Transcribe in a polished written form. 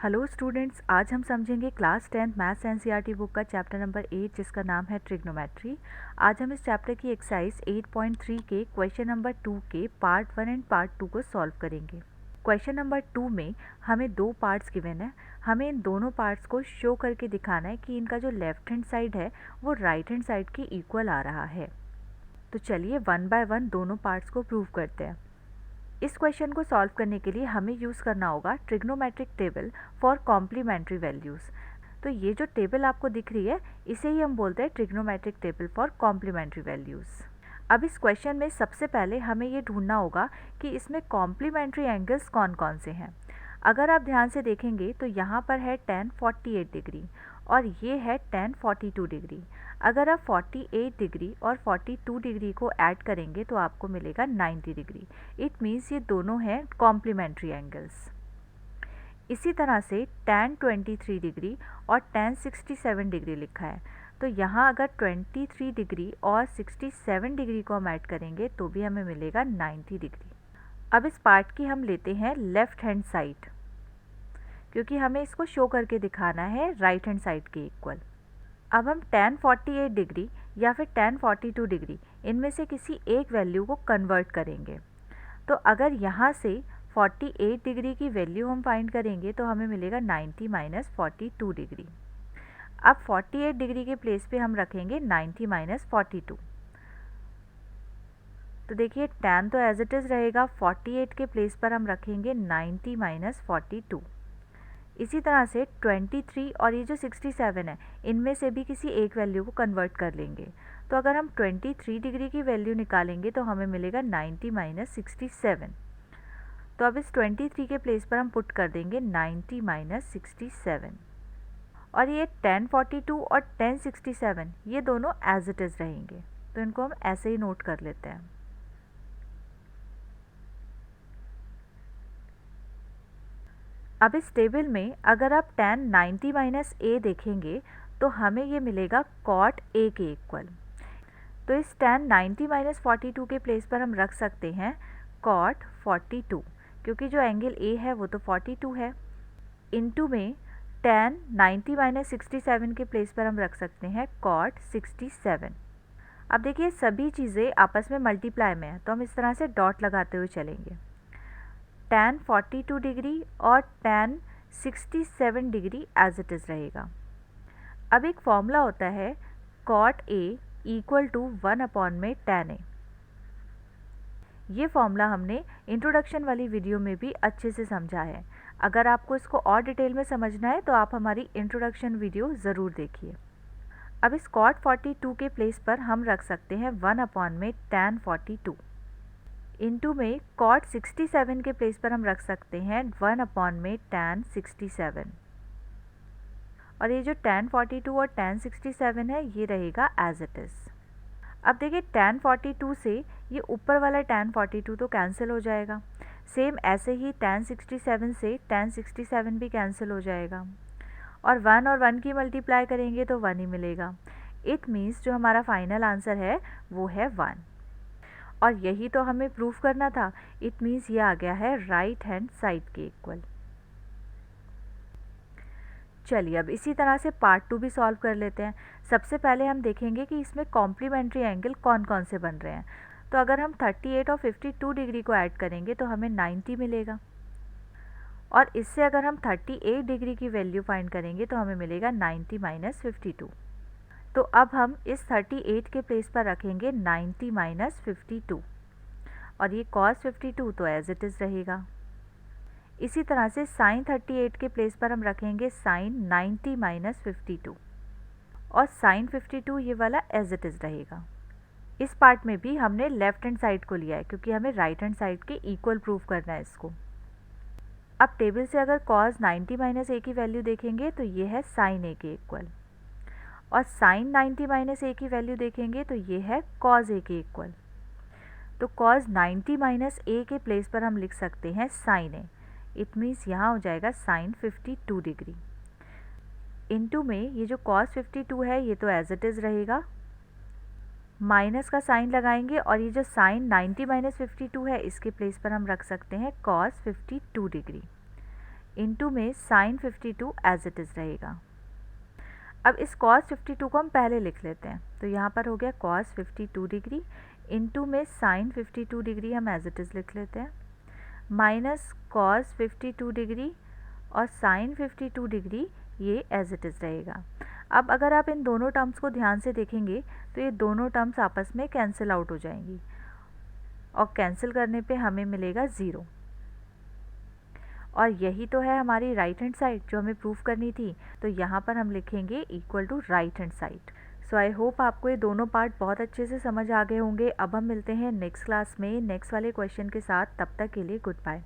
Hello students, आज हम समझेंगे class 10th maths NCERT book का चैप्टर नंबर 8 जिसका नाम है ट्रिग्नोमेट्री। आज हम इस चैप्टर की एक्सरसाइज 8.3 के क्वेश्चन नंबर 2 के पार्ट 1 एंड पार्ट 2 को सॉल्व करेंगे। क्वेश्चन नंबर 2 में हमें दो पार्ट्स गिवन है। हमें इन दोनों पार्ट्स को शो करके दिखाना है कि इनका जो लेफ्ट हैंड साइड है वो राइट हैंड साइड के इक्वल आ रहा है। तो चलिए वन बाय वन दोनों पार्ट्स को प्रूव करते हैं। इस क्वेश्चन को सॉल्व करने के लिए हमें यूज़ करना होगा trigonometric table for complementary values. तो ये जो टेबल आपको दिख रही है इसे ही हम बोलते हैं trigonometric table for complementary values. अब इस क्वेश्चन में सबसे पहले हमें ये ढूंढना होगा कि इसमें कॉम्प्लीमेंट्री एंगल्स कौन कौन से हैं। अगर आप ध्यान से देखेंगे तो यहाँ पर है tan 48 डिग्री और ये है tan 42 डिग्री। अगर आप 48 डिग्री और 42 डिग्री को ऐड करेंगे तो आपको मिलेगा 90 डिग्री। इट मीन्स ये दोनों हैं कॉम्प्लीमेंट्री एंगल्स। इसी तरह से tan 23 डिग्री और tan 67 डिग्री लिखा है, तो यहाँ अगर 23 डिग्री और 67 डिग्री को हम ऐड करेंगे तो भी हमें मिलेगा 90 डिग्री। अब इस पार्ट की हम लेते हैं लेफ़्ट हैंड साइड, क्योंकि हमें इसको शो करके दिखाना है राइट हैंड साइड के इक्वल। अब हम tan 48 डिग्री या फिर tan 42 डिग्री इनमें से किसी एक वैल्यू को कन्वर्ट करेंगे। तो अगर यहाँ से 48 डिग्री की वैल्यू हम फाइंड करेंगे तो हमें मिलेगा 90 माइनस 42 डिग्री। अब 48 डिग्री के प्लेस पे हम रखेंगे 90 माइनस 42। तो देखिए tan तो एज इट इज़ रहेगा, 48 के प्लेस पर हम रखेंगे 90 माइनस 42। इसी तरह से 23 और ये जो 67 है इनमें से भी किसी एक वैल्यू को कन्वर्ट कर लेंगे। तो अगर हम 23 डिग्री की वैल्यू निकालेंगे तो हमें मिलेगा 90 माइनस 67। तो अब इस 23 के प्लेस पर हम पुट कर देंगे 90 माइनस 67 और ये tan 42 और tan 67 ये दोनों एज इट इज़ रहेंगे। तो इनको हम ऐसे ही नोट कर लेते हैं। अब इस टेबल में अगर आप tan 90 माइनस a देखेंगे तो हमें ये मिलेगा cot a के इक्वल। तो इस tan 90 माइनस 42 के प्लेस पर हम रख सकते हैं cot 42, क्योंकि जो एंगल a है वो तो 42 है। इनटू में tan 90 माइनस 67 के प्लेस पर हम रख सकते हैं cot 67। अब देखिए सभी चीज़ें आपस में मल्टीप्लाई में है, तो हम इस तरह से डॉट लगाते हुए चलेंगे। tan 42 डिग्री और tan 67 degree as it is रहेगा। अब एक फॉर्मूला होता है cot a equal to 1 upon में tan a। ये फॉर्मूला हमने इंट्रोडक्शन वाली वीडियो में भी अच्छे से समझा है। अगर आपको इसको और डिटेल में समझना है तो आप हमारी इंट्रोडक्शन वीडियो ज़रूर देखिए। अब इस cot 42 के प्लेस पर हम रख सकते हैं 1 अपॉन में tan 42। इनटू में cot 67 के प्लेस पर हम रख सकते हैं 1 अपॉन में tan 67। और ये जो tan 42 और tan 67 है ये रहेगा एज इट इज़। अब देखिए tan 42 से ये ऊपर वाला tan 42 तो कैंसिल हो जाएगा। सेम ऐसे ही tan 67 से tan 67 भी कैंसिल हो जाएगा और 1 और 1 की मल्टीप्लाई करेंगे तो 1 ही मिलेगा। इट मीन्स जो हमारा फाइनल आंसर है वो है 1। और यही तो हमें प्रूफ करना था। इट मीन्स ये आ गया है राइट हैंड साइड के इक्वल। चलिए अब इसी तरह से पार्ट 2 भी सॉल्व कर लेते हैं। सबसे पहले हम देखेंगे कि इसमें कॉम्प्लीमेंट्री एंगल कौन कौन से बन रहे हैं। तो अगर हम 38 और 52 डिग्री को ऐड करेंगे तो हमें 90 मिलेगा और इससे अगर हम 38 डिग्री की वैल्यू फाइंड करेंगे तो हमें मिलेगा 90 माइनस 52। तो अब हम इस 38 के प्लेस पर रखेंगे 90 माइनस 52 और ये cos 52 तो एज इट इज़ रहेगा। इसी तरह से sin 38 के प्लेस पर हम रखेंगे sin 90 माइनस 52 और sin 52 ये वाला एज इट इज़ रहेगा। इस पार्ट में भी हमने लेफ्ट हैंड साइड को लिया है क्योंकि हमें राइट हैंड साइड के इक्वल प्रूफ करना है इसको। अब टेबल से अगर cos 90 माइनस a की वैल्यू देखेंगे तो ये है sin a के इक्वल और sin 90 माइनस a की वैल्यू देखेंगे तो ये है cos a के इक्वल। तो cos 90 माइनस a के प्लेस पर हम लिख सकते हैं sin a। इट मीन्स यहाँ हो जाएगा sin 52 डिग्री। इनटू में ये जो cos 52 है ये तो एज इट इज़ रहेगा, माइनस का साइन लगाएंगे और ये जो sin 90 माइनस 52 है इसके प्लेस पर हम रख सकते हैं cos 52 डिग्री। इनटू में साइन 52 एज इट इज़ रहेगा। अब इस कॉस 52 को हम पहले लिख लेते हैं, तो यहाँ पर हो गया कॉस 52 डिग्री इनटू में साइन 52 डिग्री हम एज इट इज़ लिख लेते हैं, माइनस कॉस 52 डिग्री और साइन 52 डिग्री ये एज इट इज़ रहेगा। अब अगर आप इन दोनों टर्म्स को ध्यान से देखेंगे तो ये दोनों टर्म्स आपस में कैंसिल आउट हो जाएंगी और कैंसिल करने पे हमें मिलेगा 0। और यही तो है हमारी राइट हैंड साइड जो हमें प्रूफ करनी थी, तो यहाँ पर हम लिखेंगे equal to right hand side. So I hope आपको ये दोनों पार्ट बहुत अच्छे से समझ आ गए होंगे। अब हम मिलते हैं नेक्स्ट क्लास में नेक्स्ट वाले क्वेश्चन के साथ, तब तक के लिए गुड बाय।